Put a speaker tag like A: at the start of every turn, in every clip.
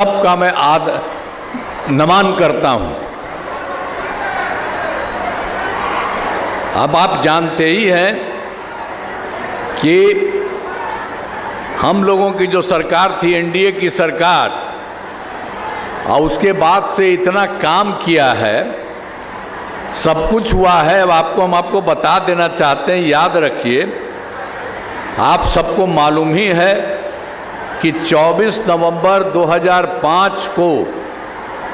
A: सबका मैं नमन करता हूं। अब आप जानते ही हैं कि हम लोगों की जो सरकार थी, एनडीए की सरकार, और उसके बाद से इतना काम किया है, सब कुछ हुआ है। अब हम आपको बता देना चाहते हैं, याद रखिए। आप सबको मालूम ही है कि 24 नवंबर 2005 को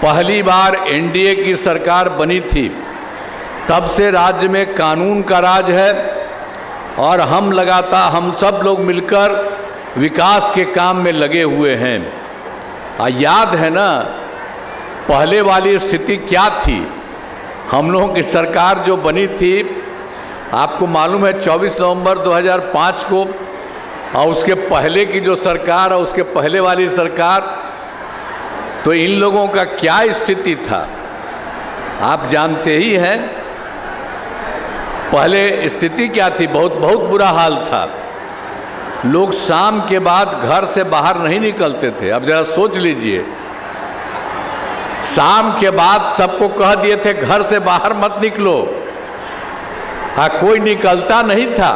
A: पहली बार एनडीए की सरकार बनी थी। तब से राज्य में कानून का राज है और हम सब लोग मिलकर विकास के काम में लगे हुए हैं। याद है ना पहले वाली स्थिति क्या थी? हम लोगों की सरकार जो बनी थी, आपको मालूम है 24 नवंबर 2005 को, और उसके पहले की जो सरकार और उसके पहले वाली सरकार, तो इन लोगों का क्या स्थिति था आप जानते ही हैं। पहले स्थिति क्या थी? बहुत बुरा हाल था। लोग शाम के बाद घर से बाहर नहीं निकलते थे। अब जरा सोच लीजिए, शाम के बाद सबको कह दिए थे घर से बाहर मत निकलो। कोई निकलता नहीं था।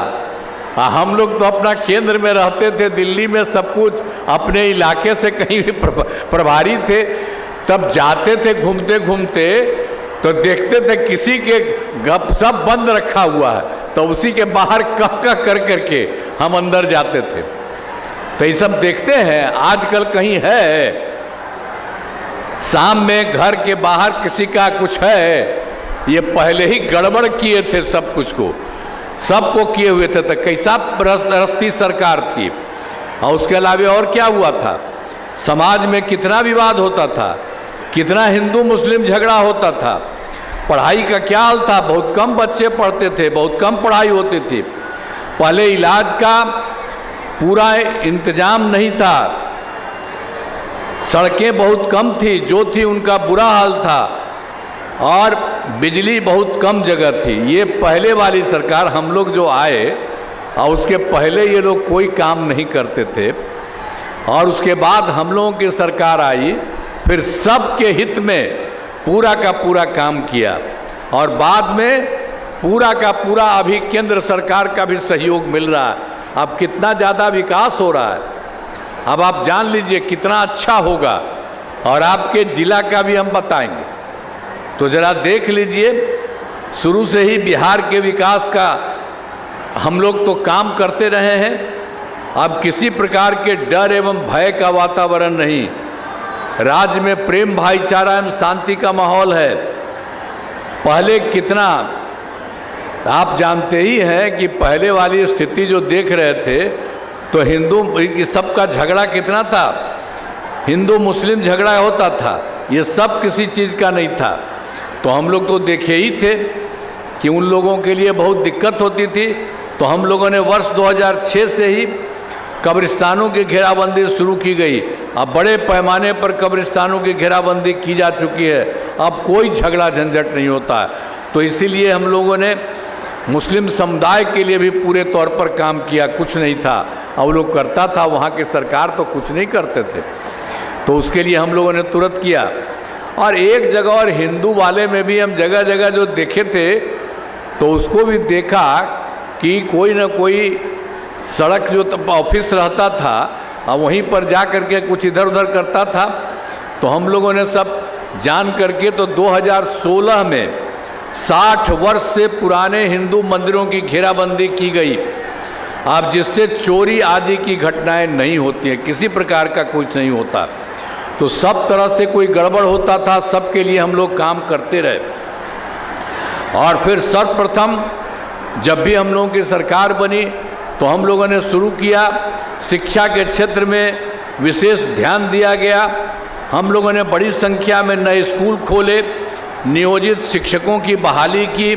A: हम लोग तो अपना केंद्र में रहते थे, दिल्ली में सब कुछ अपने इलाके से कहीं भी प्रभारी थे। तब जाते थे घूमते घूमते, तो देखते थे किसी के गपशप बंद रखा हुआ है, तो उसी के बाहर कह करके हम अंदर जाते थे। तो ये सब देखते हैं। आजकल कहीं है शाम में घर के बाहर किसी का कुछ है? ये पहले ही गड़बड़ किए थे, सब कुछ को सबको किए हुए थे। तो कैसा रस्ती सरकार थी। और उसके अलावा और क्या हुआ था? समाज में कितना विवाद होता था, कितना हिंदू मुस्लिम झगड़ा होता था। पढ़ाई का क्या हाल था? बहुत कम बच्चे पढ़ते थे, बहुत कम पढ़ाई होती थी। पहले इलाज का पूरा इंतजाम नहीं था, सड़कें बहुत कम थी, जो थी उनका बुरा हाल था, और बिजली बहुत कम जगह थी। ये पहले वाली सरकार, हम लोग जो आए और उसके पहले ये लोग कोई काम नहीं करते थे, और उसके बाद हम लोगों की सरकार आई, फिर सबके हित में पूरा का पूरा काम किया, और बाद में पूरा का पूरा अभी केंद्र सरकार का भी सहयोग मिल रहा है। अब कितना ज़्यादा विकास हो रहा है, अब आप जान लीजिए कितना अच्छा होगा। और आपके जिला का भी हम बताएंगे, तो ज़रा देख लीजिए। शुरू से ही बिहार के विकास का हम लोग तो काम करते रहे हैं। अब किसी प्रकार के डर एवं भय का वातावरण नहीं, राज्य में प्रेम भाईचारा एवं शांति का माहौल है। पहले कितना आप जानते ही हैं कि पहले वाली स्थिति जो देख रहे थे, तो हिंदू सबका झगड़ा कितना था, हिंदू मुस्लिम झगड़ा होता था। ये सब किसी चीज़ का नहीं था। तो हम लोग तो देखे ही थे कि उन लोगों के लिए बहुत दिक्कत होती थी। तो हम लोगों ने वर्ष 2006 से ही कब्रिस्तानों की घेराबंदी शुरू की गई। अब बड़े पैमाने पर कब्रिस्तानों की घेराबंदी की जा चुकी है। अब कोई झगड़ा झंझट नहीं होता है। तो इसीलिए हम लोगों ने मुस्लिम समुदाय के लिए भी पूरे तौर पर काम किया। कुछ नहीं था, और वो लोग करता था, वहाँ की सरकार तो कुछ नहीं करते थे। तो उसके लिए हम लोगों ने तुरंत किया। और एक जगह और हिंदू वाले में भी हम जगह जगह जो देखे थे, तो उसको भी देखा कि कोई ना कोई सड़क जो ऑफिस रहता था, और वहीं पर जा करके कुछ इधर उधर करता था। तो हम लोगों ने सब जान करके तो 2016 में 60 वर्ष से पुराने हिंदू मंदिरों की घेराबंदी की गई। अब जिससे चोरी आदि की घटनाएं नहीं होती हैं, किसी प्रकार का कुछ नहीं होता। तो सब तरह से कोई गड़बड़ होता था, सबके लिए हम लोग काम करते रहे। और फिर सर्वप्रथम जब भी हम लोगों की सरकार बनी, तो हम लोगों ने शुरू किया, शिक्षा के क्षेत्र में विशेष ध्यान दिया गया। हम लोगों ने बड़ी संख्या में नए स्कूल खोले, नियोजित शिक्षकों की बहाली की,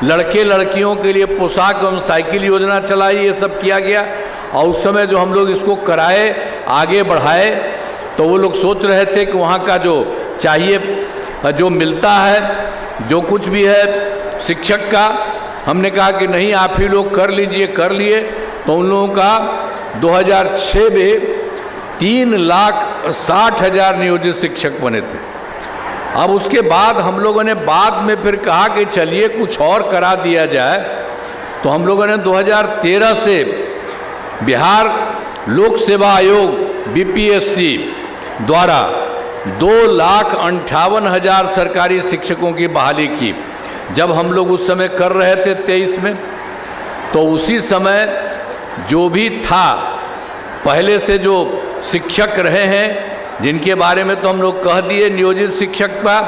A: लड़के लड़कियों के लिए पोशाक एवं साइकिल योजना चलाई, ये सब किया गया। और उस समय जो हम लोग इसको कराए, आगे बढ़ाए, तो वो लोग सोच रहे थे कि वहाँ का जो चाहिए, जो मिलता है, जो कुछ भी है शिक्षक का, हमने कहा कि नहीं आप ही लोग कर लीजिए, कर लिए। तो उन लोगों का 2006 में 3 लाख 60,000 नियोजित शिक्षक बने थे। अब उसके बाद हम लोगों ने बाद में फिर कहा कि चलिए कुछ और करा दिया जाए, तो हम लोगों ने 2013 से बिहार लोक सेवा आयोग बीपीएससी द्वारा 2,58,000 सरकारी शिक्षकों की बहाली की। जब हम लोग उस समय कर रहे थे 23 में, तो उसी समय जो भी था पहले से जो शिक्षक रहे हैं जिनके बारे में तो हम लोग कह दिए नियोजित शिक्षक का,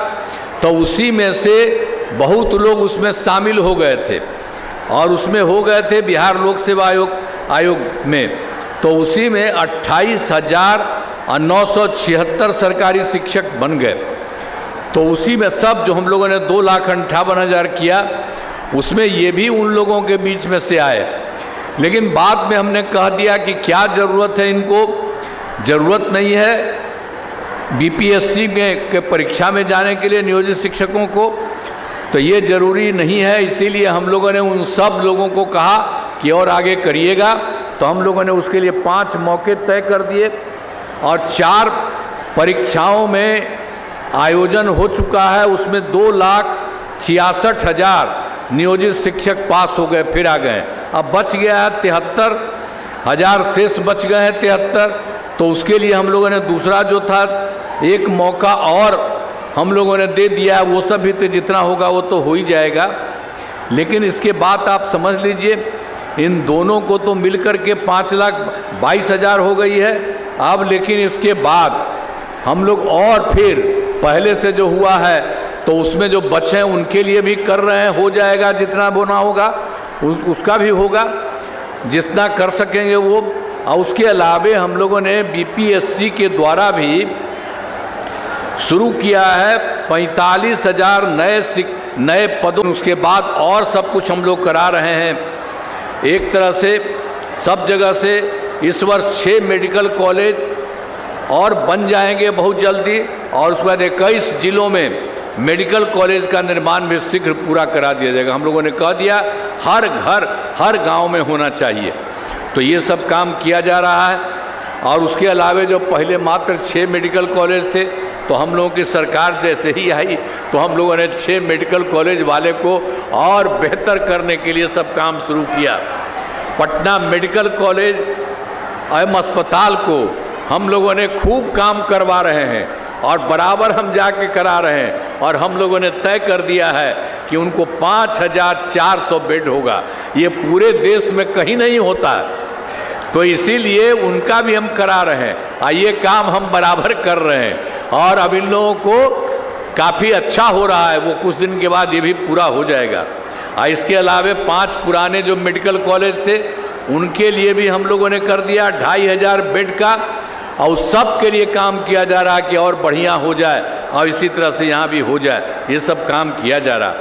A: तो उसी में से बहुत लोग उसमें शामिल हो गए थे और उसमें हो गए थे बिहार लोक सेवा आयोग में। तो उसी में 28,976 सरकारी शिक्षक बन गए। तो उसी में सब जो हम लोगों ने 2,58,000 किया, उसमें ये भी उन लोगों के बीच में से आए। लेकिन बाद में हमने कह दिया कि क्या ज़रूरत है, इनको ज़रूरत नहीं है बीपीएससी में के परीक्षा में जाने के लिए नियोजित शिक्षकों को, तो ये ज़रूरी नहीं है। इसीलिए हम लोगों ने उन सब लोगों को कहा कि और आगे करिएगा। तो हम लोगों ने उसके लिए 5 मौके तय कर दिए और 4 परीक्षाओं में आयोजन हो चुका है। उसमें 2,66,000 नियोजित शिक्षक पास हो गए, फिर आ गए। अब बच गया है 73,000 शेष बच गए हैं 73। तो उसके लिए हम लोगों ने दूसरा जो था एक मौका और हम लोगों ने दे दिया। वो सब भी तो जितना होगा वो तो हो ही जाएगा। लेकिन इसके बाद आप समझ लीजिए इन दोनों को तो मिलकर के 5,22,000 हो गई है अब। लेकिन इसके बाद हम लोग और फिर पहले से जो हुआ है तो उसमें जो बचे हैं उनके लिए भी कर रहे हैं। हो जाएगा, जितना बोना होगा उसका भी होगा, जितना कर सकेंगे वो। और उसके अलावे हम लोगों ने बीपीएससी के द्वारा भी शुरू किया है 45,000 नए पदों। उसके बाद और सब कुछ हम लोग करा रहे हैं। एक तरह से सब जगह से इस वर्ष 6 मेडिकल कॉलेज और बन जाएंगे बहुत जल्दी, और उसके बाद 21 जिलों में मेडिकल कॉलेज का निर्माण भी शीघ्र पूरा करा दिया जाएगा। हम लोगों ने कह दिया हर घर हर गांव में होना चाहिए। तो ये सब काम किया जा रहा है। और उसके अलावे जो पहले मात्र 6 मेडिकल कॉलेज थे, तो हम लोगों की सरकार जैसे ही आई तो हम लोगों ने 6 मेडिकल कॉलेज वाले को और बेहतर करने के लिए सब काम शुरू किया। पटना मेडिकल कॉलेज एवं अस्पताल को हम लोगों ने खूब काम करवा रहे हैं और बराबर हम जाके करा रहे हैं। और हम लोगों ने तय कर दिया है कि उनको 5,400 बेड होगा। ये पूरे देश में कहीं नहीं होता, तो इसीलिए उनका भी हम करा रहे हैं और ये काम हम बराबर कर रहे हैं। और अब इन लोगों को काफ़ी अच्छा हो रहा है, वो कुछ दिन के बाद ये भी पूरा हो जाएगा। और इसके अलावे 5 पुराने जो मेडिकल कॉलेज थे उनके लिए भी हम लोगों ने कर दिया 2,500 बेड का, और सब के लिए काम किया जा रहा है कि और बढ़िया हो जाए और इसी तरह से यहाँ भी हो जाए। ये सब काम किया जा रहा।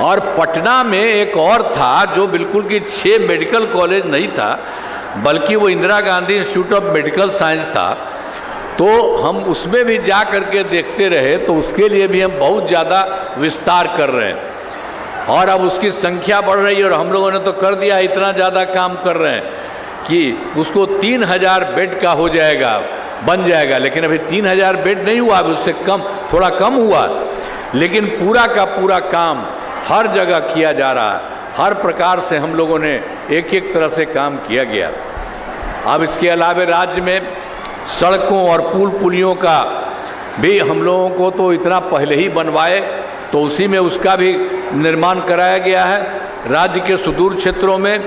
A: और पटना में एक और था जो बिल्कुल कि 6 मेडिकल कॉलेज नहीं था, बल्कि वो Indira Gandhi institute of medical science था। तो हम उसमें भी जा करके देखते रहे, तो उसके लिए भी हम बहुत ज़्यादा विस्तार कर रहे हैं और अब उसकी संख्या बढ़ रही है। और हम लोगों ने तो कर दिया, इतना ज़्यादा काम कर रहे हैं कि उसको 3,000 बेड का हो जाएगा, बन जाएगा। लेकिन अभी 3,000 बेड नहीं हुआ, अभी उससे कम, थोड़ा कम हुआ। लेकिन पूरा का पूरा काम हर जगह किया जा रहा है। हर प्रकार से हम लोगों ने एक एक तरह से काम किया गया। अब इसके अलावा राज्य में सड़कों और पुल पुलियों का भी हम लोगों को तो इतना पहले ही बनवाए, तो उसी में उसका भी निर्माण कराया गया है। राज्य के सुदूर क्षेत्रों में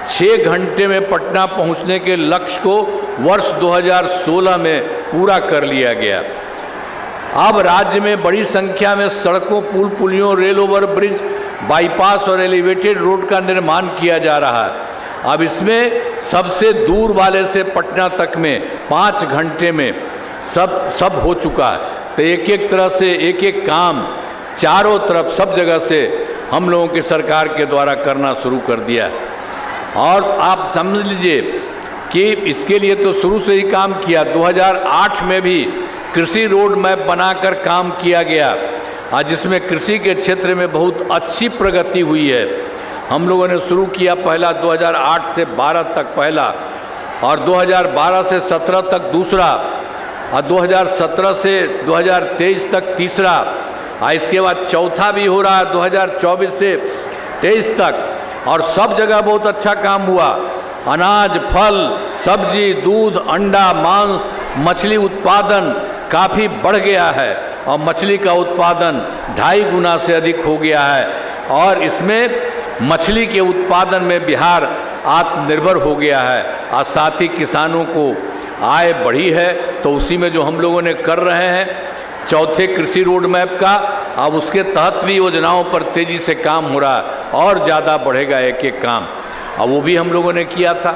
A: 6 घंटे में पटना पहुंचने के लक्ष्य को वर्ष 2016 में पूरा कर लिया गया। अब राज्य में बड़ी संख्या में सड़कों, पुल पुलियों, रेल ओवर ब्रिज, बाईपास और एलिवेटेड रोड का निर्माण किया जा रहा है। अब इसमें सबसे दूर वाले से पटना तक में 5 घंटे में सब हो चुका है। तो एक एक तरह से एक एक काम चारों तरफ सब जगह से हम लोगों की सरकार के द्वारा करना शुरू कर दिया है। और आप समझ लीजिए कि इसके लिए तो शुरू से ही काम किया। 2008 में भी कृषि रोड मैप बनाकर काम किया गया, आज जिसमें कृषि के क्षेत्र में बहुत अच्छी प्रगति हुई है। हम लोगों ने शुरू किया पहला 2008 से 12 तक पहला, और 2012 से 17 तक दूसरा, और 2017 से 2023 तक तीसरा, और इसके बाद चौथा भी हो रहा है 2024 से 23 तक। और सब जगह बहुत अच्छा काम हुआ। अनाज, फल, सब्जी, दूध, अंडा, मांस, मछली उत्पादन काफ़ी बढ़ गया है और मछली का उत्पादन 2.5 गुना से अधिक हो गया है। और इसमें मछली के उत्पादन में बिहार आत्मनिर्भर हो गया है और साथ ही किसानों को आय बढ़ी है। तो उसी में जो हम लोगों ने कर रहे हैं चौथे कृषि रोड मैप का, अब उसके तहत भी योजनाओं पर तेज़ी से काम हो रहा है और ज़्यादा बढ़ेगा एक एक काम। अब वो भी हम लोगों ने किया था।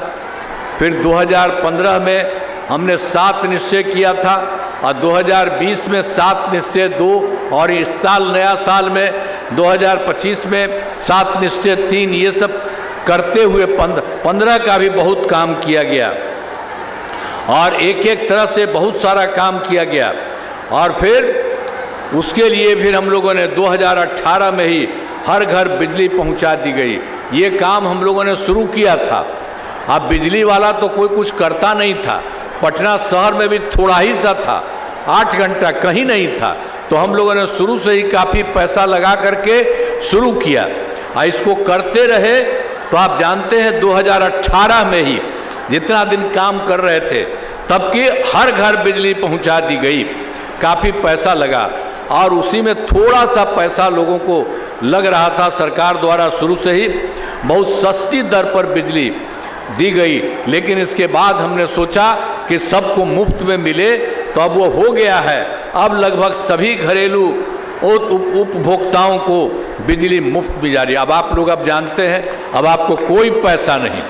A: फिर 2015 में हमने 7 निश्चय किया था और 2020 में 7 निश्चय 2, और इस साल नया साल में 2025 में 7 निश्चय 3, ये सब करते हुए 15 का भी बहुत काम किया गया और एक एक तरह से बहुत सारा काम किया गया। और फिर उसके लिए फिर हम लोगों ने 2018 में ही हर घर बिजली पहुंचा दी गई। ये काम हम लोगों ने शुरू किया था। अब बिजली वाला तो कोई कुछ करता नहीं था, पटना शहर में भी थोड़ा ही सा था, 8 घंटा कहीं नहीं था। तो हम लोगों ने शुरू से ही काफ़ी पैसा लगा करके शुरू किया और इसको करते रहे। तो आप जानते हैं 2018 में ही जितना दिन काम कर रहे थे तब की हर घर बिजली पहुंचा दी गई। काफ़ी पैसा लगा और उसी में थोड़ा सा पैसा लोगों को लग रहा था। सरकार द्वारा शुरू से ही बहुत सस्ती दर पर बिजली दी गई, लेकिन इसके बाद हमने सोचा कि सबको मुफ्त में मिले, तो अब वो हो गया है। अब लगभग सभी घरेलू उपभोक्ताओं को बिजली मुफ्त मिल जा रही है। अब आप लोग अब जानते हैं, अब आपको कोई पैसा नहीं,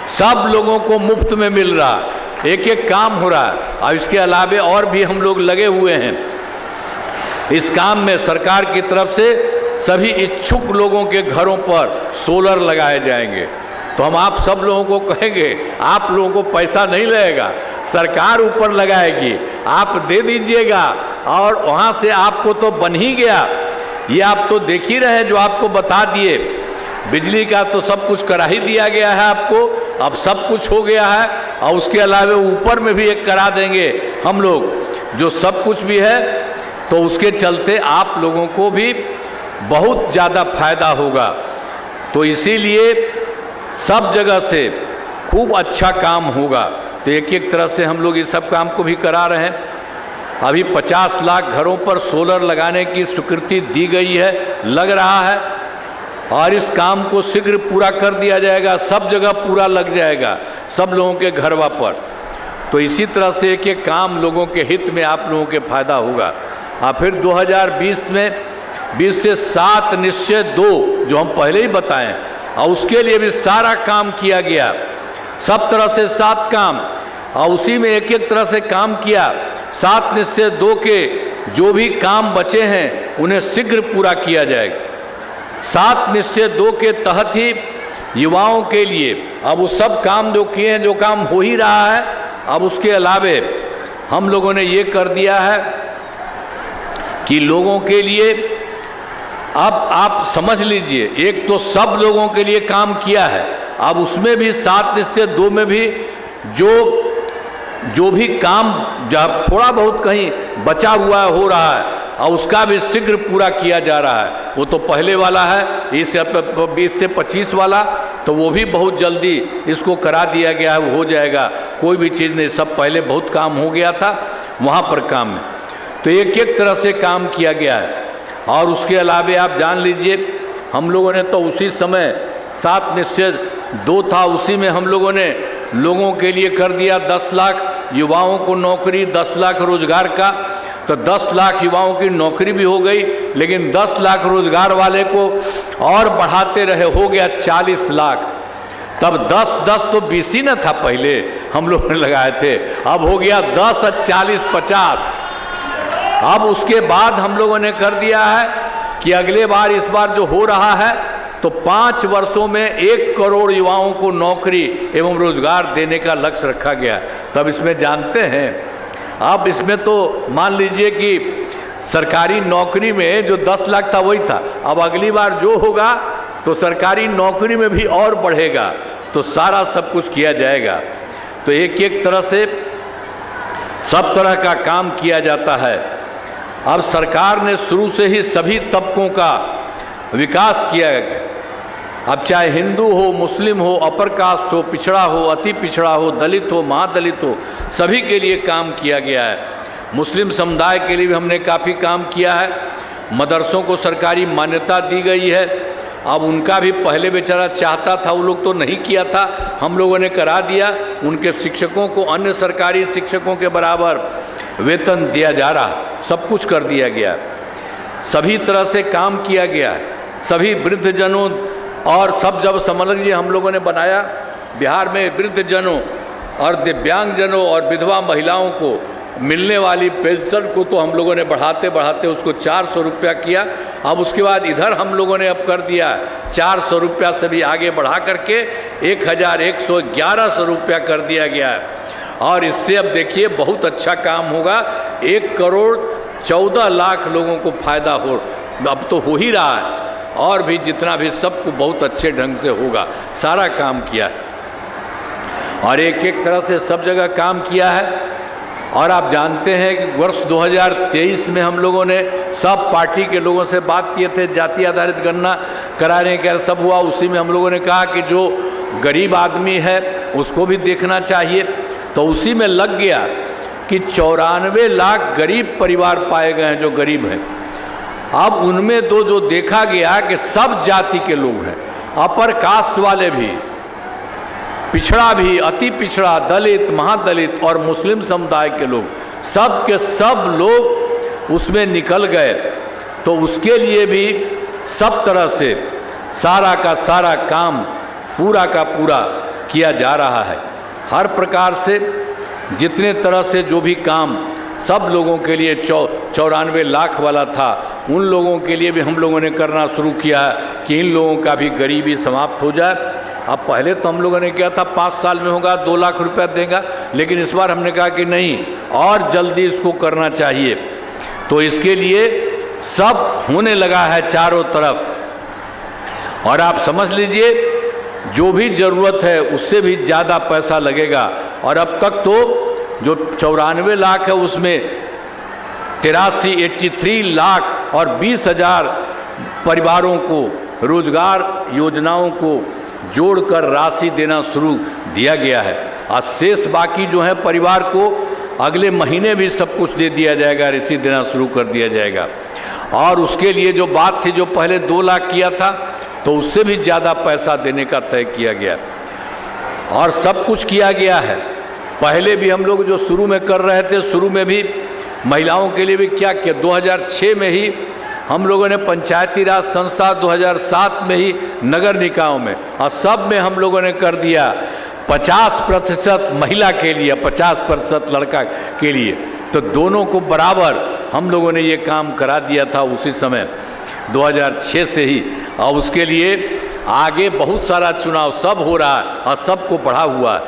A: सब लोगों को मुफ्त में मिल रहा, एक एक काम हो रहा है। और इसके अलावे और भी हम लोग लगे हुए हैं इस काम में। सरकार की तरफ से सभी इच्छुक लोगों के घरों पर सोलर लगाए जाएंगे। तो हम आप सब लोगों को कहेंगे, आप लोगों को पैसा नहीं लगेगा, सरकार ऊपर लगाएगी, आप दे दीजिएगा और वहाँ से आपको तो बन ही गया। ये आप तो देख ही रहे, जो आपको बता दिए, बिजली का तो सब कुछ करा ही दिया गया है आपको, अब सब कुछ हो गया है। और उसके अलावा ऊपर में भी एक करा देंगे हम लोग, जो सब कुछ भी है। तो उसके चलते आप लोगों को भी बहुत ज़्यादा फायदा होगा। तो इसीलिए सब जगह से खूब अच्छा काम होगा। तो एक एक तरह से हम लोग इस सब काम को भी करा रहे हैं। अभी 50 लाख घरों पर सोलर लगाने की स्वीकृति दी गई है, लग रहा है, और इस काम को शीघ्र पूरा कर दिया जाएगा। सब जगह पूरा लग जाएगा, सब लोगों के घरवा पर। तो इसी तरह से एक एक काम लोगों के हित में आप लोगों के फायदा होगा। और फिर 2020 में 20 से 7 निश्चय 2 जो हम पहले ही बताएं, और उसके लिए भी सारा काम किया गया, सब तरह से 7 काम, और उसी में एक एक तरह से काम किया। 7 निश्चय 2 के जो भी काम बचे हैं उन्हें शीघ्र पूरा किया जाएगा। 7 निश्चय 2 के तहत ही युवाओं के लिए अब वो सब काम जो किए हैं, जो काम हो ही रहा है, अब उसके अलावे हम लोगों ने ये कर दिया है कि लोगों के लिए, अब आप समझ लीजिए, एक तो सब लोगों के लिए काम किया है, अब उसमें भी 7 निश्चय 2 में भी जो भी काम जब थोड़ा बहुत कहीं बचा हुआ हो रहा है और उसका भी शीघ्र पूरा किया जा रहा है। वो तो पहले वाला है, इस 20 से 25 वाला, तो वो भी बहुत जल्दी इसको करा दिया गया है, वो हो जाएगा, कोई भी चीज़ नहीं, सब पहले बहुत काम हो गया था वहाँ पर काम में। तो एक एक तरह से काम किया गया है। और उसके अलावे आप जान लीजिए, हम लोगों ने तो उसी समय 7 निश्चय 2 था, उसी में हम लोगों ने लोगों के लिए कर दिया 10 लाख युवाओं को नौकरी, 10 लाख रोजगार का। तो 10 लाख युवाओं की नौकरी भी हो गई, लेकिन 10 लाख रोजगार वाले को और बढ़ाते रहे, हो गया 40 लाख। तब 10-10 तो 20 ही न था, पहले हम लोगों ने लगाए थे, अब हो गया 10 और 40 50। अब उसके बाद हम लोगों ने कर दिया है कि अगले बार, इस बार जो हो रहा है, तो 5 वर्षों में 1 करोड़ युवाओं को नौकरी एवं रोजगार देने का लक्ष्य रखा गया। तब इसमें जानते हैं, अब इसमें तो मान लीजिए कि सरकारी नौकरी में जो 10 लाख था वही था, अब अगली बार जो होगा तो सरकारी नौकरी में भी और बढ़ेगा, तो सारा सब कुछ किया जाएगा। तो एक एक तरह से सब तरह का काम किया जाता है। अब सरकार ने शुरू से ही सभी तबकों का विकास किया है। अब चाहे हिंदू हो, मुस्लिम हो, अपर कास्ट हो, पिछड़ा हो, अति पिछड़ा हो, दलित हो, महादलित हो, सभी के लिए काम किया गया है। मुस्लिम समुदाय के लिए भी हमने काफ़ी काम किया है। मदरसों को सरकारी मान्यता दी गई है। अब उनका भी पहले बेचारा चाहता था, वो लोग तो नहीं किया था, हम लोगों ने करा दिया। उनके शिक्षकों को अन्य सरकारी शिक्षकों के बराबर वेतन दिया जा रहा, सब कुछ कर दिया गया। सभी तरह से काम किया गया। सभी वृद्धजनों और सब, जब समझ लीजिए हम लोगों ने बनाया बिहार में वृद्धजनों और दिव्यांगजनों और विधवा महिलाओं को मिलने वाली पेंशन को तो हम लोगों ने बढ़ाते बढ़ाते उसको 400 रुपया किया। अब उसके बाद इधर हम लोगों ने अब कर दिया 400 रुपया से भी आगे बढ़ा करके 1111 रुपया कर दिया गया है। और इससे अब देखिए बहुत अच्छा काम होगा। 1,14,00,000 लोगों को फ़ायदा अब तो हो ही रहा है, और भी जितना भी सबको बहुत अच्छे ढंग से होगा। सारा काम किया है और एक एक तरह से सब जगह काम किया है। और आप जानते हैं कि वर्ष 2023 में हम लोगों ने सब पार्टी के लोगों से बात किए थे, जाति आधारित गणना कराने का सब हुआ। उसी में हम लोगों ने कहा कि जो गरीब आदमी है उसको भी देखना चाहिए। तो उसी में लग गया कि 94 लाख गरीब परिवार पाए गए हैं जो गरीब हैं। अब उनमें जो देखा गया कि सब जाति के लोग हैं, अपर कास्ट वाले भी, पिछड़ा भी, अति पिछड़ा, दलित, महादलित और मुस्लिम समुदाय के लोग, सब के सब लोग उसमें निकल गए। तो उसके लिए भी सब तरह से सारा का सारा काम पूरा का पूरा किया जा रहा है। हर प्रकार से जितने तरह से जो भी काम सब लोगों के लिए 94 लाख वाला था, उन लोगों के लिए भी हम लोगों ने करना शुरू किया है कि इन लोगों का भी गरीबी समाप्त हो जाए। अब पहले तो हम लोगों ने किया था 5 साल में होगा, 2 लाख रुपया देगा, लेकिन इस बार हमने कहा कि नहीं, और जल्दी इसको करना चाहिए। तो इसके लिए सब होने लगा है चारों तरफ। और आप समझ लीजिए जो भी ज़रूरत है उससे भी ज़्यादा पैसा लगेगा। और अब तक तो जो 94 लाख है उसमें 83 लाख और 20,000 परिवारों को रोजगार योजनाओं को जोड़कर राशि देना शुरू दिया गया है। और शेष बाकी जो है परिवार को अगले महीने भी सब कुछ दे दिया जाएगा, राशि देना शुरू कर दिया जाएगा। और उसके लिए जो बात थी, जो पहले 2 लाख किया था, तो उससे भी ज़्यादा पैसा देने का तय किया गया और सब कुछ किया गया है। पहले भी हम लोग जो शुरू में कर रहे थे, शुरू में भी महिलाओं के लिए भी क्या किया, 2006 में ही हम लोगों ने पंचायती राज संस्था, 2007 में ही नगर निकायों में, और सब में हम लोगों ने कर दिया 50% महिला के लिए, 50% लड़का के लिए। तो दोनों को बराबर हम लोगों ने ये काम करा दिया था उसी समय 2006 से ही। और उसके लिए आगे बहुत सारा चुनाव सब हो रहा है और सबको बढ़ा हुआ है।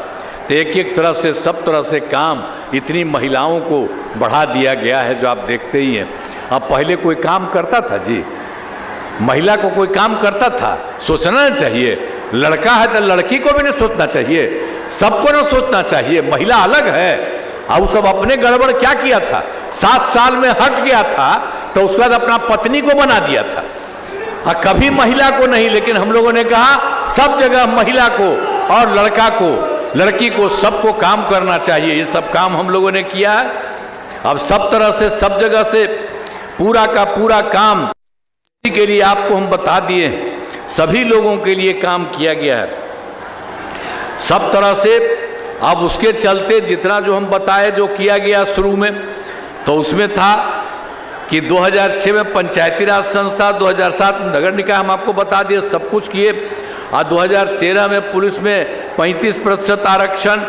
A: तो एक एक तरह से सब तरह से काम इतनी महिलाओं को बढ़ा दिया गया है जो आप देखते ही हैं। अब पहले कोई काम करता था जी, महिला को कोई काम करता था? सोचना चाहिए। लड़का है तो लड़की को भी नहीं सोचना चाहिए, सबको ना सोचना चाहिए। महिला अलग है। अब सब अपने गड़बड़ क्या किया था, 7 साल में हट गया था, तो उसके बाद अपना पत्नी को बना दिया था, और कभी महिला को नहीं। लेकिन हम लोगों ने कहा सब जगह महिला को और लड़का को, लड़की को, सबको काम करना चाहिए। ये सब काम हम लोगों ने किया है। अब सब तरह से सब जगह से पूरा का पूरा काम के लिए आपको हम बता दिए, सभी लोगों के लिए काम किया गया है सब तरह से। अब उसके चलते जितना जो हम बताए जो किया गया शुरू में, तो उसमें था कि 2006 में पंचायती राज संस्था, 2007 में नगर निकाय, हम आपको बता दिए सब कुछ किए। और 2013 में पुलिस में 35% आरक्षण,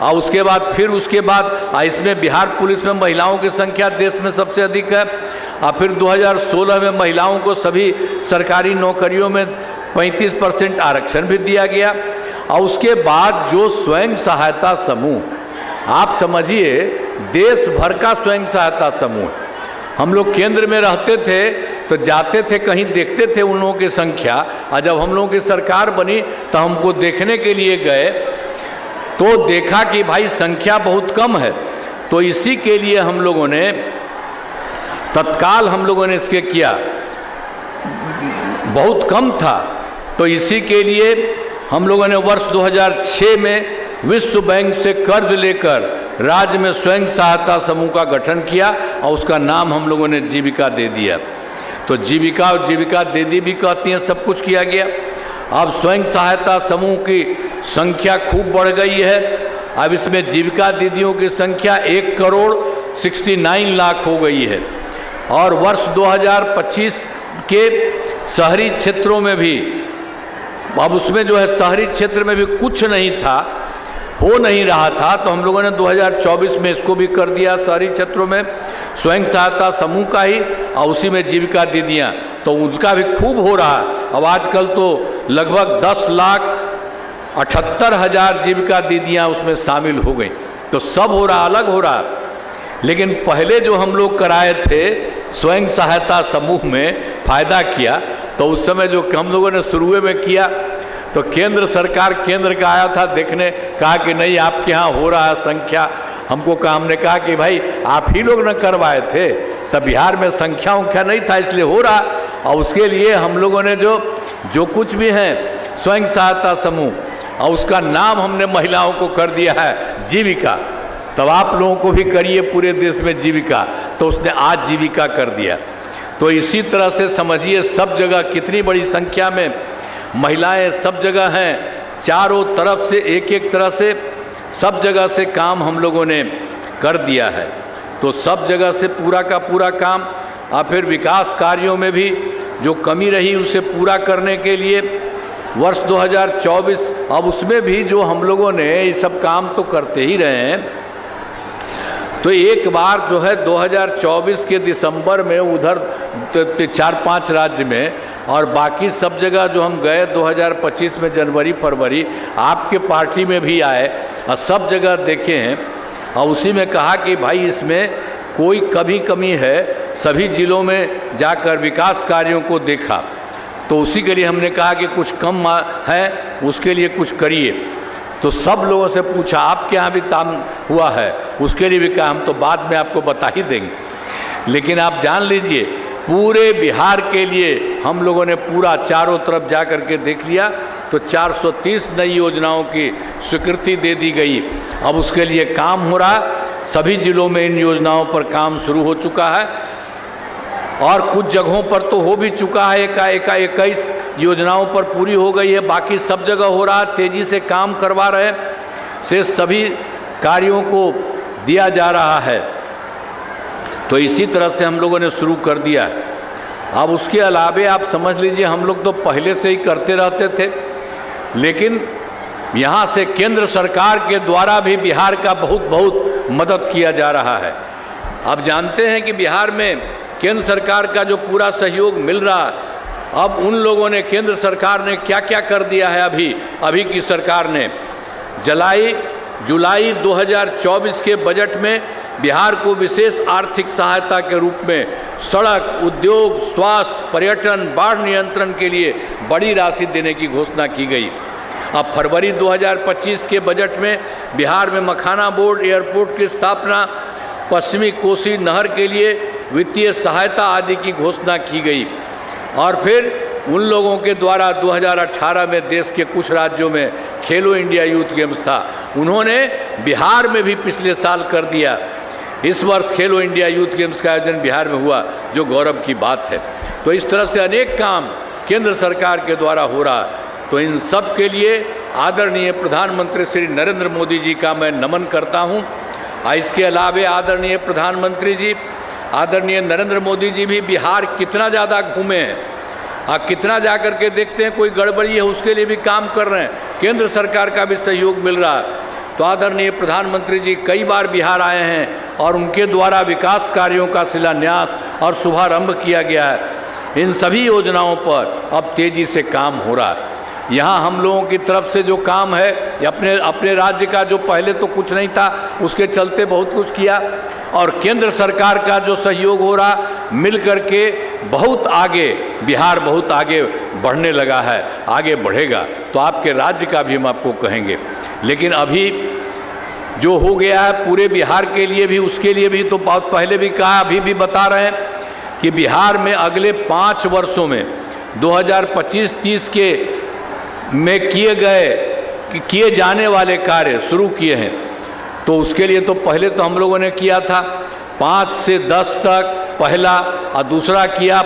A: और उसके बाद फिर उसके बाद इसमें बिहार पुलिस में महिलाओं की संख्या देश में सबसे अधिक है। और फिर 2016 में महिलाओं को सभी सरकारी नौकरियों में 35% आरक्षण भी दिया गया। और उसके बाद जो स्वयं सहायता समूह, आप समझिए देश भर का स्वयं सहायता समूह, हम लोग केंद्र में रहते थे तो जाते थे कहीं, देखते थे उन लोगों की संख्या, और जब हम लोगों की सरकार बनी तो हमको देखने के लिए गए तो देखा कि भाई संख्या बहुत कम है। तो इसी के लिए हम लोगों ने तत्काल इसके किया, बहुत कम था, तो इसी के लिए हम लोगों ने वर्ष 2006 में विश्व बैंक से कर्ज लेकर राज्य में स्वयं सहायता समूह का गठन किया और उसका नाम हम लोगों ने जीविका दे दिया। तो जीविका और जीविका दीदी भी कहती हैं, सब कुछ किया गया। अब स्वयं सहायता समूह की संख्या खूब बढ़ गई है। अब इसमें जीविका दीदियों की संख्या 1,69,00,000 हो गई है। और वर्ष 2025 के शहरी क्षेत्रों में भी, अब उसमें जो है शहरी क्षेत्र में भी कुछ नहीं था, हो नहीं रहा था, तो हम लोगों ने 2024 में इसको भी कर दिया शहरी क्षेत्रों में स्वयं सहायता समूह का ही, और उसी में जीविका दीदियाँ, तो उसका भी खूब हो रहा है। अब आजकल तो लगभग 10,78,000 जीविका दीदियाँ उसमें शामिल हो गई। तो सब हो रहा, अलग हो रहा। लेकिन पहले जो हम लोग कराए थे स्वयं सहायता समूह में फ़ायदा किया, तो उस समय जो हम लोगों ने शुरू में किया, तो केंद्र सरकार केंद्र का आया था देखने, कहा कि नहीं आपके यहाँ हो रहा है संख्या। हमको कहा, हमने कहा कि भाई आप ही लोग न करवाए थे, तब बिहार में संख्या नहीं था, इसलिए हो रहा। और उसके लिए हम लोगों ने जो कुछ भी है स्वयं सहायता समूह, और उसका नाम हमने महिलाओं को कर दिया है जीविका। तब आप लोगों को भी करिए पूरे देश में जीविका, तो उसने आज जीविका कर दिया। तो इसी तरह से समझिए सब जगह कितनी बड़ी संख्या में महिलाएं सब जगह हैं, चारों तरफ से एक तरह से सब जगह से काम हम लोगों ने कर दिया है। तो सब जगह से पूरा का पूरा काम, और फिर विकास कार्यों में भी जो कमी रही उसे पूरा करने के लिए वर्ष 2024, अब उसमें भी जो हम लोगों ने ये सब काम तो करते ही रहे हैं। तो एक बार जो है 2024 के दिसंबर में उधर 4-5 राज्य में, और बाकी सब जगह जो हम गए 2025 में जनवरी फरवरी, आपके पार्टी में भी आए और सब जगह देखे हैं, और उसी में कहा कि भाई इसमें कोई कमी है, सभी जिलों में जाकर विकास कार्यों को देखा। तो उसी के लिए हमने कहा कि कुछ कम है, उसके लिए कुछ करिए। तो सब लोगों से पूछा आपके यहाँ भी काम हुआ है, उसके लिए भी कहा हम तो बाद में आपको बता ही देंगे। लेकिन आप जान लीजिए पूरे बिहार के लिए हम लोगों ने पूरा चारों तरफ जा कर के देख लिया, तो 430 नई योजनाओं की स्वीकृति दे दी गई। अब उसके लिए काम हो रहा, सभी जिलों में इन योजनाओं पर काम शुरू हो चुका है, और कुछ जगहों पर तो हो भी चुका है, 21 योजनाओं पर पूरी हो गई है, बाकी सब जगह हो रहा, तेज़ी से काम करवा रहे से सभी कार्यों को दिया जा रहा है। तो इसी तरह से हम लोगों ने शुरू कर दिया है। अब उसके अलावे आप समझ लीजिए हम लोग तो पहले से ही करते रहते थे, लेकिन यहाँ से केंद्र सरकार के द्वारा भी बिहार का बहुत मदद किया जा रहा है। अब जानते हैं कि बिहार में केंद्र सरकार का जो पूरा सहयोग मिल रहा, अब उन लोगों ने, केंद्र सरकार ने क्या क्या कर दिया है। अभी की सरकार ने जुलाई 2024 के बजट में बिहार को विशेष आर्थिक सहायता के रूप में सड़क, उद्योग, स्वास्थ्य, पर्यटन, बाढ़ नियंत्रण के लिए बड़ी राशि देने की घोषणा की गई। अब फरवरी 2025 के बजट में बिहार में मखाना बोर्ड, एयरपोर्ट की स्थापना, पश्चिमी कोसी नहर के लिए वित्तीय सहायता आदि की घोषणा की गई। और फिर उन लोगों के द्वारा 2018 में देश के कुछ राज्यों में खेलो इंडिया यूथ गेम्स था, उन्होंने बिहार में भी पिछले साल कर दिया। इस वर्ष खेलो इंडिया यूथ गेम्स का आयोजन बिहार में हुआ, जो गौरव की बात है। तो इस तरह से अनेक काम केंद्र सरकार के द्वारा हो रहा। तो इन सब के लिए आदरणीय प्रधानमंत्री श्री नरेंद्र मोदी जी का मैं नमन करता हूँ। इसके अलावे आदरणीय प्रधानमंत्री जी, आदरणीय नरेंद्र मोदी जी भी बिहार कितना ज़्यादा घूमे हैं, कितना जा कर के देखते हैं कोई गड़बड़ी है उसके लिए भी काम कर रहे हैं, केंद्र सरकार का भी सहयोग मिल रहा है। तो आदरणीय प्रधानमंत्री जी कई बार बिहार आए हैं और उनके द्वारा विकास कार्यों का शिलान्यास और शुभारंभ किया गया है। इन सभी योजनाओं पर अब तेज़ी से काम हो रहा है। यहाँ हम लोगों की तरफ से जो काम है, अपने राज्य का जो पहले तो कुछ नहीं था, उसके चलते बहुत कुछ किया, और केंद्र सरकार का जो सहयोग हो रहा, मिल कर के बहुत आगे, बिहार बहुत आगे बढ़ने लगा है, आगे बढ़ेगा। तो आपके राज्य का भी हम आपको कहेंगे। लेकिन अभी जो हो गया है पूरे बिहार के लिए भी, उसके लिए भी तो बहुत पहले भी कहा, अभी भी बता रहे हैं कि बिहार में अगले 5 वर्षों में 2025-30 के में किए जाने वाले कार्य शुरू किए हैं। तो उसके लिए तो पहले तो हम लोगों ने किया था 5 से 10 तक पहला, और दूसरा किया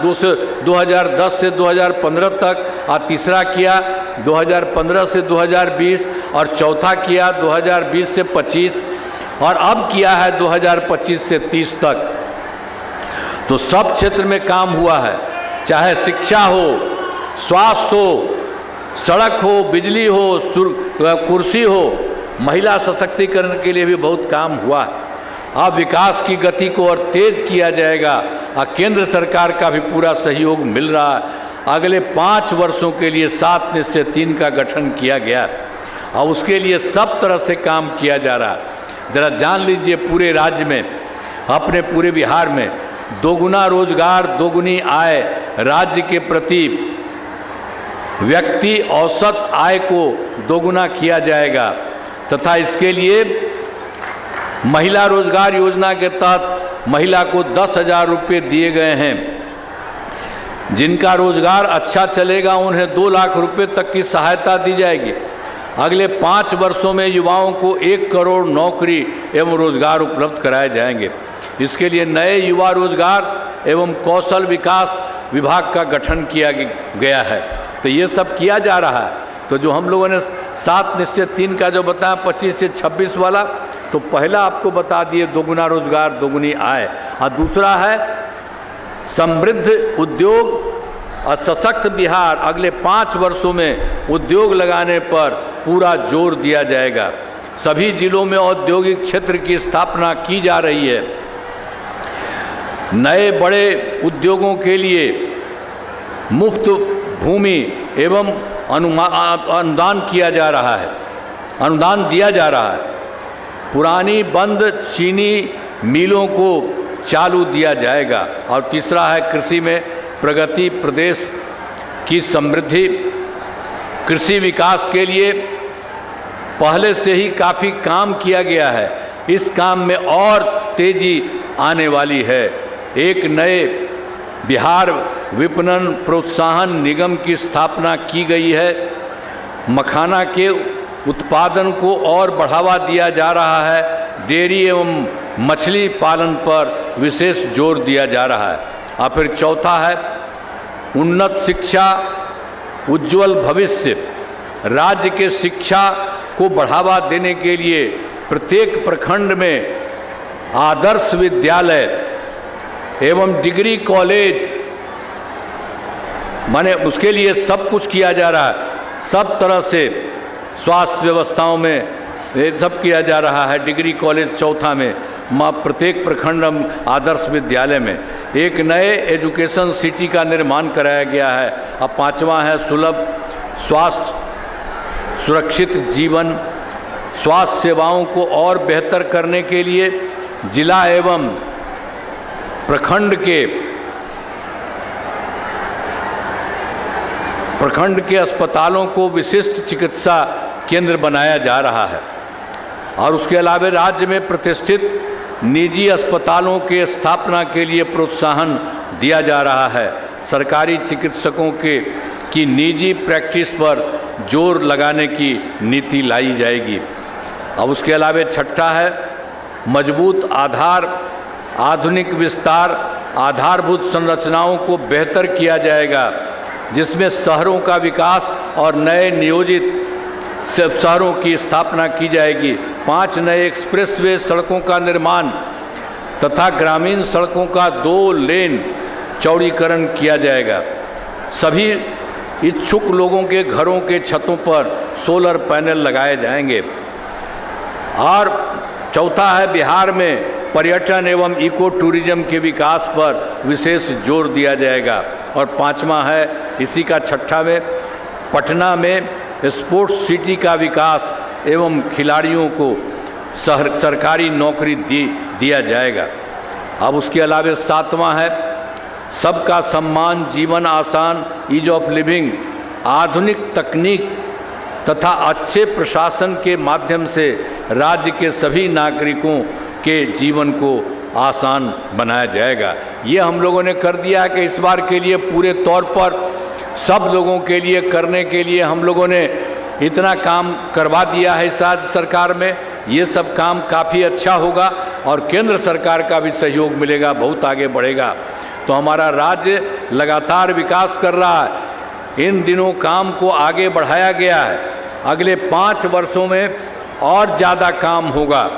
A: 2010 से 2015 तक, और तीसरा किया 2015 से 2020, और चौथा किया 2020 से 25, और अब किया है 2025 से 30 तक। तो सब क्षेत्र में काम हुआ है, चाहे शिक्षा हो, स्वास्थ्य हो, सड़क हो, बिजली हो, कुर्सी हो, महिला सशक्तिकरण के लिए भी बहुत काम हुआ है। अब विकास की गति को और तेज किया जाएगा, और केंद्र सरकार का भी पूरा सहयोग मिल रहा है। अगले 5 वर्षों के लिए 7 निश्चय 3 का गठन किया गया, और उसके लिए सब तरह से काम किया जा रहा है। जरा जान लीजिए, पूरे राज्य में, अपने पूरे बिहार में दोगुना रोजगार, दोगुनी आय, राज्य के प्रति व्यक्ति औसत आय को दोगुना किया जाएगा, तथा इसके लिए महिला रोजगार योजना के तहत महिला को 10,000 रुपये दिए गए हैं। जिनका रोजगार अच्छा चलेगा उन्हें 2 लाख रुपये तक की सहायता दी जाएगी। अगले 5 वर्षों में युवाओं को 1 करोड़ नौकरी एवं रोजगार उपलब्ध कराए जाएंगे। इसके लिए नए युवा रोजगार एवं कौशल विकास विभाग का गठन किया गया है। तो ये सब किया जा रहा है। तो जो हम लोगों ने 7 निश्चय 3 का जो बताया 25 से 26 वाला, तो पहला आपको बता दिए दोगुना रोजगार, दोगुनी आय, और दूसरा है समृद्ध उद्योग और सशक्त बिहार। अगले 5 वर्षों में उद्योग लगाने पर पूरा जोर दिया जाएगा। सभी जिलों में औद्योगिक क्षेत्र की स्थापना की जा रही है। नए बड़े उद्योगों के लिए मुफ्त भूमि एवं अनुदान किया जा रहा है, अनुदान दिया जा रहा है। पुरानी बंद चीनी मिलों को चालू दिया जाएगा। और तीसरा है कृषि में प्रगति, प्रदेश की समृद्धि। कृषि विकास के लिए पहले से ही काफ़ी काम किया गया है, इस काम में और तेजी आने वाली है। एक नए बिहार विपणन प्रोत्साहन निगम की स्थापना की गई है। मखाना के उत्पादन को और बढ़ावा दिया जा रहा है। डेयरी एवं मछली पालन पर विशेष जोर दिया जा रहा है। और फिर चौथा है उन्नत शिक्षा, उज्जवल भविष्य। राज्य के शिक्षा को बढ़ावा देने के लिए प्रत्येक प्रखंड में आदर्श विद्यालय एवं डिग्री कॉलेज, माने उसके लिए सब कुछ किया जा रहा है। सब तरह से स्वास्थ्य व्यवस्थाओं में ये सब किया जा रहा है। डिग्री कॉलेज चौथा में, प्रत्येक प्रखंड आदर्श विद्यालय में एक नए एजुकेशन सिटी का निर्माण कराया गया है। अब 5वां है सुलभ स्वास्थ्य, सुरक्षित जीवन। स्वास्थ्य सेवाओं को और बेहतर करने के लिए जिला एवं प्रखंड के अस्पतालों को विशिष्ट चिकित्सा केंद्र बनाया जा रहा है। और उसके अलावा राज्य में प्रतिष्ठित निजी अस्पतालों के स्थापना के लिए प्रोत्साहन दिया जा रहा है। सरकारी चिकित्सकों की निजी प्रैक्टिस पर जोर लगाने की नीति लाई जाएगी। अब उसके अलावा छठा है मजबूत आधार, आधुनिक विस्तार। आधारभूत संरचनाओं को बेहतर किया जाएगा, जिसमें शहरों का विकास और नए नियोजित शहरों की स्थापना की जाएगी। 5 नए एक्सप्रेसवे सड़कों का निर्माण तथा ग्रामीण सड़कों का 2 लेन चौड़ीकरण किया जाएगा। सभी इच्छुक लोगों के घरों के छतों पर सोलर पैनल लगाए जाएंगे। और चौथा है बिहार में पर्यटन एवं इको टूरिज्म के विकास पर विशेष जोर दिया जाएगा। और 5वां है इसी का छठा में पटना में स्पोर्ट्स सिटी का विकास एवं खिलाड़ियों को सरकारी नौकरी दिया जाएगा। अब उसके अलावा 7वां है सबका सम्मान, जीवन आसान, ईज ऑफ लिविंग। आधुनिक तकनीक तथा अच्छे प्रशासन के माध्यम से राज्य के सभी नागरिकों के जीवन को आसान बनाया जाएगा। ये हम लोगों ने कर दिया है कि इस बार के लिए पूरे तौर पर सब लोगों के लिए करने के लिए हम लोगों ने इतना काम करवा दिया है इस राज्य सरकार में। ये सब काम काफ़ी अच्छा होगा और केंद्र सरकार का भी सहयोग मिलेगा, बहुत आगे बढ़ेगा। तो हमारा राज्य लगातार विकास कर रहा है। इन दिनों काम को आगे बढ़ाया गया है। अगले 5 वर्षों में और ज़्यादा काम होगा,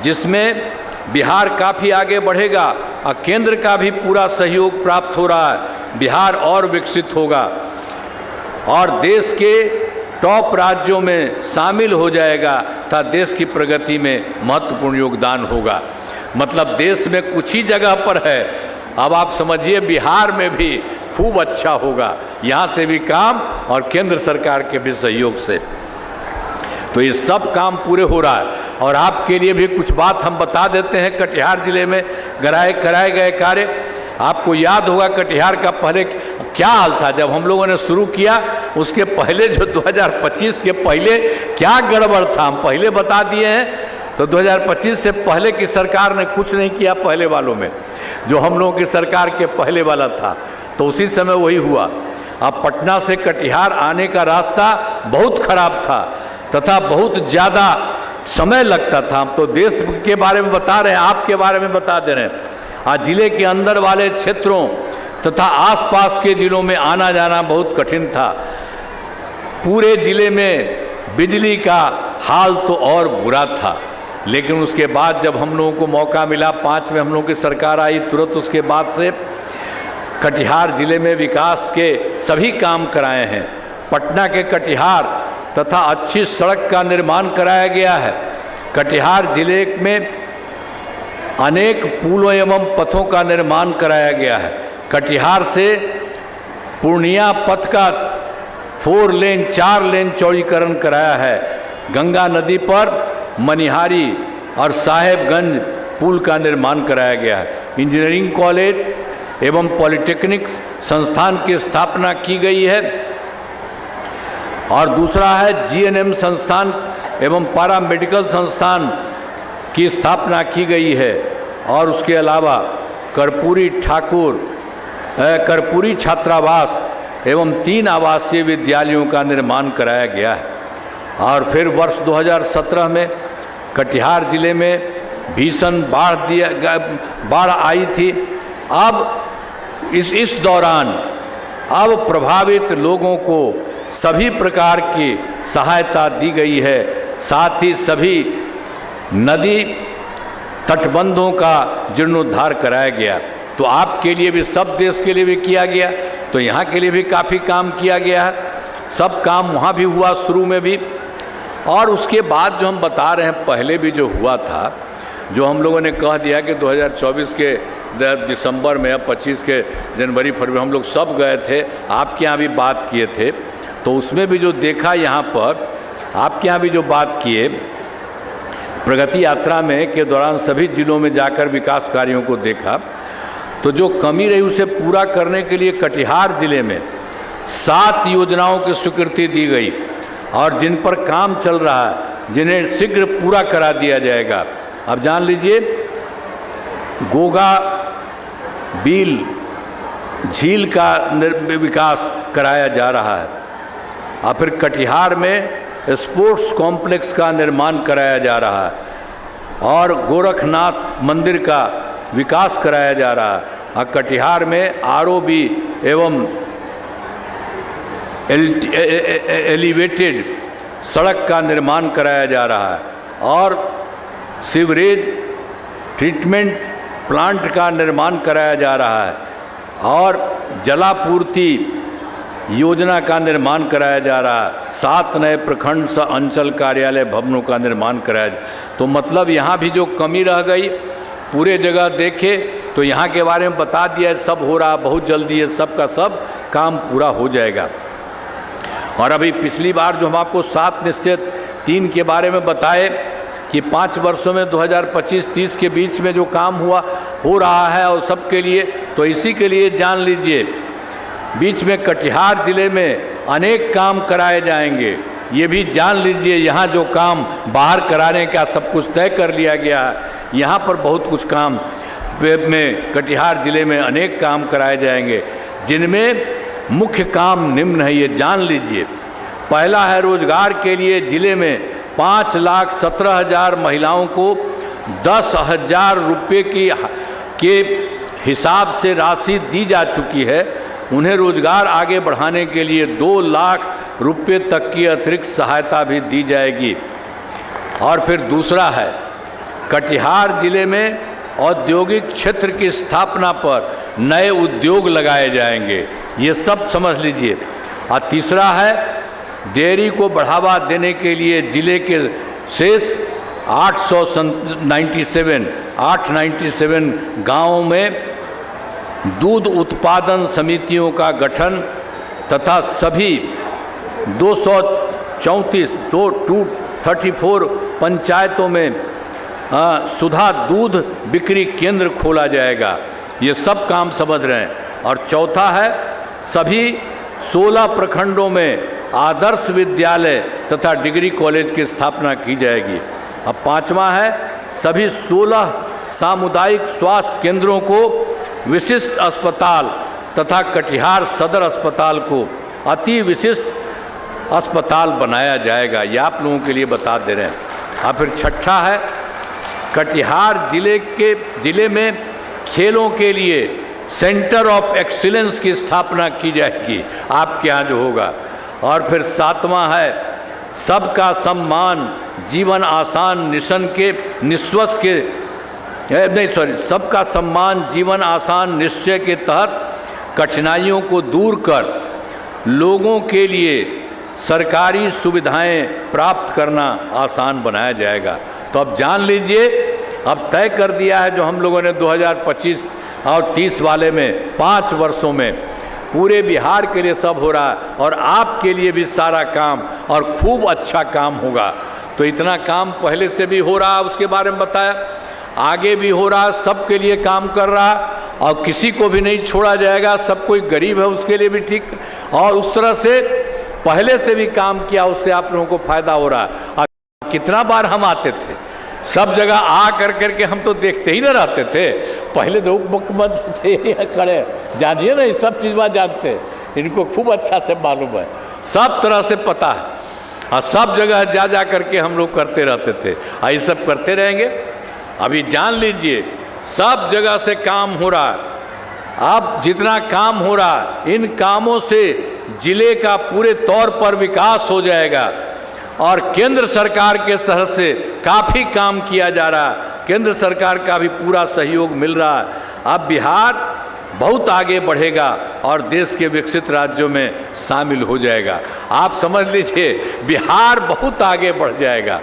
A: जिसमें बिहार काफ़ी आगे बढ़ेगा और केंद्र का भी पूरा सहयोग प्राप्त हो रहा है। बिहार और विकसित होगा और देश के टॉप राज्यों में शामिल हो जाएगा तथा देश की प्रगति में महत्वपूर्ण योगदान होगा। मतलब देश में कुछ ही जगह पर है, अब आप समझिए बिहार में भी खूब अच्छा होगा, यहाँ से भी काम और केंद्र सरकार के भी सहयोग से। तो ये सब काम पूरे हो रहा है। और आपके लिए भी कुछ बात हम बता देते हैं। कटिहार जिले में कराए गए कार्य, आपको याद होगा कटिहार का पहले क्या हाल था जब हम लोगों ने शुरू किया। उसके पहले जो 2025 के पहले क्या गड़बड़ था हम पहले बता दिए हैं। तो 2025 से पहले की सरकार ने कुछ नहीं किया। पहले वालों में जो हम लोगों की सरकार के पहले वाला था, तो उसी समय वही हुआ। अब पटना से कटिहार आने का रास्ता बहुत खराब था तथा बहुत ज़्यादा समय लगता था। हम तो देश के बारे में बता रहे हैं, आपके बारे में बता दे रहे हैं। आज जिले के अंदर वाले क्षेत्रों तथा आसपास के जिलों में आना जाना बहुत कठिन था। पूरे जिले में बिजली का हाल तो और बुरा था। लेकिन उसके बाद जब हम लोगों को मौका मिला, 5 में हम लोगों की सरकार आई, तुरंत उसके बाद से कटिहार जिले में विकास के सभी काम कराए हैं। पटना के कटिहार तथा अच्छी सड़क का निर्माण कराया गया है। कटिहार जिले में अनेक पुलों एवं पथों का निर्माण कराया गया है। कटिहार से पूर्णिया पथ का 4 लेन 4 लेन चौड़ीकरण कराया है। गंगा नदी पर मनिहारी और साहेबगंज पुल का निर्माण कराया गया है। इंजीनियरिंग कॉलेज एवं पॉलिटेक्निक संस्थान की स्थापना की गई है। और दूसरा है जीएनएम संस्थान एवं पैरामेडिकल संस्थान की स्थापना की गई है। और उसके अलावा कर्पूरी छात्रावास एवं 3 आवासीय विद्यालयों का निर्माण कराया गया है। और फिर वर्ष 2017 में कटिहार जिले में भीषण बाढ़ आई थी। अब इस दौरान अब प्रभावित लोगों को सभी प्रकार की सहायता दी गई है। साथ ही सभी नदी तटबंधों का जीर्णोद्धार कराया गया। तो आपके लिए भी, सब देश के लिए भी किया गया, तो यहाँ के लिए भी काफ़ी काम किया गया है। सब काम वहाँ भी हुआ शुरू में भी। और उसके बाद जो हम बता रहे हैं पहले भी जो हुआ था, जो हम लोगों ने कह दिया कि 2024 के दिसंबर में या 25 के जनवरी फरवरी हम लोग सब गए थे, आपके यहाँ भी बात किए थे। तो उसमें भी जो देखा यहाँ पर आपके यहाँ भी जो बात किए प्रगति यात्रा में के दौरान सभी जिलों में जाकर विकास कार्यों को देखा, तो जो कमी रही उसे पूरा करने के लिए कटिहार जिले में 7 योजनाओं की स्वीकृति दी गई और जिन पर काम चल रहा है, जिन्हें शीघ्र पूरा करा दिया जाएगा। अब जान लीजिए, गोगा बील झील का विकास कराया जा रहा है। और फिर कटिहार में स्पोर्ट्स कॉम्प्लेक्स का निर्माण कराया जा रहा है और गोरखनाथ मंदिर का विकास कराया जा रहा है। और कटिहार में आरओबी एवं एलिवेटेड सड़क का निर्माण कराया जा रहा है और सीवरेज ट्रीटमेंट प्लांट का निर्माण कराया जा रहा है और जलापूर्ति योजना का निर्माण कराया जा रहा है। 7 नए प्रखंड अंचल कार्यालय भवनों का निर्माण कराया। तो मतलब यहाँ भी जो कमी रह गई पूरे जगह देखे तो यहाँ के बारे में बता दिया, सब हो रहा, बहुत जल्दी है, सब का सब काम पूरा हो जाएगा। और अभी पिछली बार जो हम आपको 7 निश्चय 3 के बारे में बताए कि 5 वर्षों में 2025-30 के बीच में जो काम हो रहा है और सबके लिए, तो इसी के लिए जान लीजिए बीच में कटिहार जिले में अनेक काम कराए जाएंगे। ये भी जान लीजिए, यहाँ जो काम बाहर कराने का सब कुछ तय कर लिया गया है। यहाँ पर बहुत कुछ काम में कटिहार ज़िले में अनेक काम कराए जाएंगे, जिनमें मुख्य काम निम्न है, ये जान लीजिए। पहला है, रोजगार के लिए ज़िले में 5,17,000 महिलाओं को 10,000 रुपये के हिसाब से राशि दी जा चुकी है। उन्हें रोजगार आगे बढ़ाने के लिए 2 लाख रुपये तक की अतिरिक्त सहायता भी दी जाएगी। और फिर दूसरा है, कटिहार ज़िले में औद्योगिक क्षेत्र की स्थापना पर नए उद्योग लगाए जाएंगे, ये सब समझ लीजिए। और तीसरा है, डेयरी को बढ़ावा देने के लिए ज़िले के शेष 897 गांवों में दूध उत्पादन समितियों का गठन तथा सभी 234 पंचायतों में सुधा दूध बिक्री केंद्र खोला जाएगा। ये सब काम समझ रहे हैं। और चौथा है, सभी 16 प्रखंडों में आदर्श विद्यालय तथा डिग्री कॉलेज की स्थापना की जाएगी। अब पांचवा है, सभी 16 सामुदायिक स्वास्थ्य केंद्रों को विशिष्ट अस्पताल तथा कटिहार सदर अस्पताल को अति विशिष्ट अस्पताल बनाया जाएगा। ये आप लोगों के लिए बता दे रहे हैं। और फिर छठा है, कटिहार ज़िले में खेलों के लिए सेंटर ऑफ एक्सीलेंस की स्थापना की जाएगी, आपके यहाँ जो होगा। और फिर सातवां है, सबका सम्मान जीवन आसान मिशन के सबका सम्मान जीवन आसान निश्चय के तहत कठिनाइयों को दूर कर लोगों के लिए सरकारी सुविधाएं प्राप्त करना आसान बनाया जाएगा। तो अब जान लीजिए, अब तय कर दिया है जो हम लोगों ने 2025 और 30 वाले में 5 वर्षों में पूरे बिहार के लिए सब हो रहा है, और आपके लिए भी सारा काम और खूब अच्छा काम होगा। तो इतना काम पहले से भी हो रहा है, उसके बारे में बताया, आगे भी हो रहा है, सबके लिए काम कर रहा है और किसी को भी नहीं छोड़ा जाएगा। सब कोई गरीब है उसके लिए भी ठीक, और उस तरह से पहले से भी काम किया, उससे आप लोगों को फायदा हो रहा है। और कितना बार हम आते थे, सब जगह आ करके हम तो देखते ही ना रहते थे। पहले तो मुख्यमंत्री थे खड़े, जानिए ना, सब चीज़ बात जानते हैं, इनको खूब अच्छा से मालूम है, सब तरह से पता है, और सब जगह जा करके हम लोग करते रहते थे, और ये सब करते रहेंगे। अभी जान लीजिए, सब जगह से काम हो रहा है। अब जितना काम हो रहा है, इन कामों से जिले का पूरे तौर पर विकास हो जाएगा। और केंद्र सरकार के तरफ से काफ़ी काम किया जा रहा है, केंद्र सरकार का भी पूरा सहयोग मिल रहा है। अब बिहार बहुत आगे बढ़ेगा और देश के विकसित राज्यों में शामिल हो जाएगा। आप समझ लीजिए, बिहार बहुत आगे बढ़ जाएगा।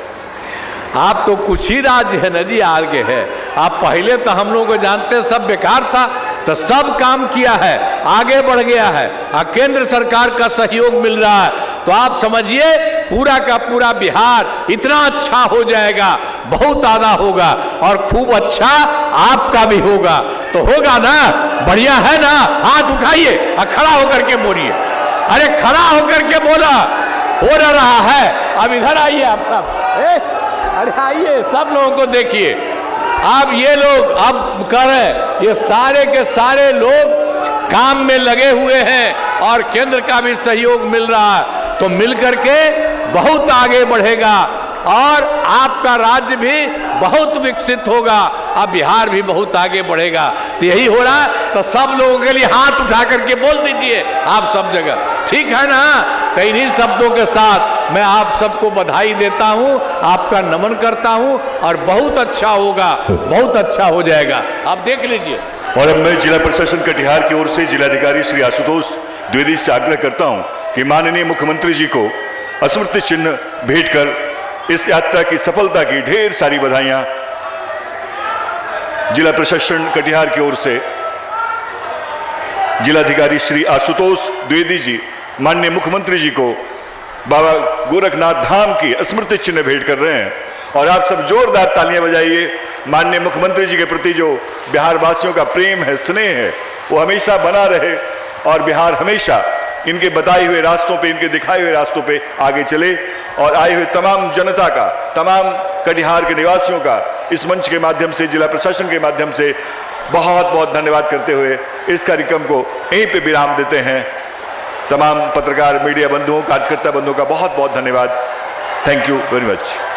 A: आप तो कुछ ही राज्य है ना जी आगे है। आप पहले तो हम लोग को जानते सब बेकार था, तो सब काम किया है, आगे बढ़ गया है, और केंद्र सरकार का सहयोग मिल रहा है। तो आप समझिए, पूरा का पूरा बिहार इतना अच्छा हो जाएगा, बहुत आधा होगा, और खूब अच्छा आपका भी होगा। तो होगा ना, बढ़िया है ना? हाथ उठाइए और खड़ा होकर के बोलिए। अरे खड़ा होकर के बोला, हो रहा है। अब इधर आइए आप सब, अरे आइए, सब लोगों को देखिए। अब ये लोग अब कर रहे, ये सारे के सारे लोग काम में लगे हुए हैं, और केंद्र का भी सहयोग मिल रहा है। तो मिलकर के बहुत आगे बढ़ेगा, और आपका राज्य भी बहुत विकसित होगा, अब बिहार भी बहुत आगे बढ़ेगा। तो यही हो रहा है। तो सब लोगों के लिए हाथ उठा करके बोल दीजिए आप सब जगह, ठीक है ना? तो इन्हीं शब्दों के साथ मैं आप सबको बधाई देता हूं, आपका नमन करता हूं, और बहुत अच्छा होगा, बहुत अच्छा हो जाएगा, आप देख लीजिए।
B: और अब मैं जिला प्रशासन कटिहार की ओर से जिलाधिकारी श्री आशुतोष द्विवेदी से आग्रह करता हूं कि माननीय मुख्यमंत्री जी को स्मृति चिन्ह भेंट कर इस यात्रा की सफलता की ढेर सारी बधाइयां जिला प्रशासन कटिहार की ओर से जिलाधिकारी श्री आशुतोष द्विवेदी जी माननीय मुख्यमंत्री जी को बाबा गोरखनाथ धाम की स्मृति चिन्ह भेंट कर रहे हैं। और आप सब जोरदार तालियां बजाइए। माननीय मुख्यमंत्री जी के प्रति जो बिहार वासियों का प्रेम है, स्नेह है, वो हमेशा बना रहे, और बिहार हमेशा इनके बताए हुए रास्तों पे, इनके दिखाए हुए रास्तों पे आगे चले और आए हुए तमाम जनता का, तमाम कटिहार के निवासियों का इस मंच के माध्यम से, जिला प्रशासन के माध्यम से बहुत बहुत धन्यवाद करते हुए इस कार्यक्रम को यहीं पे विराम देते हैं। तमाम पत्रकार, मीडिया बंधुओं, कार्यकर्ता बंधुओं का बहुत बहुत धन्यवाद। Thank you very much.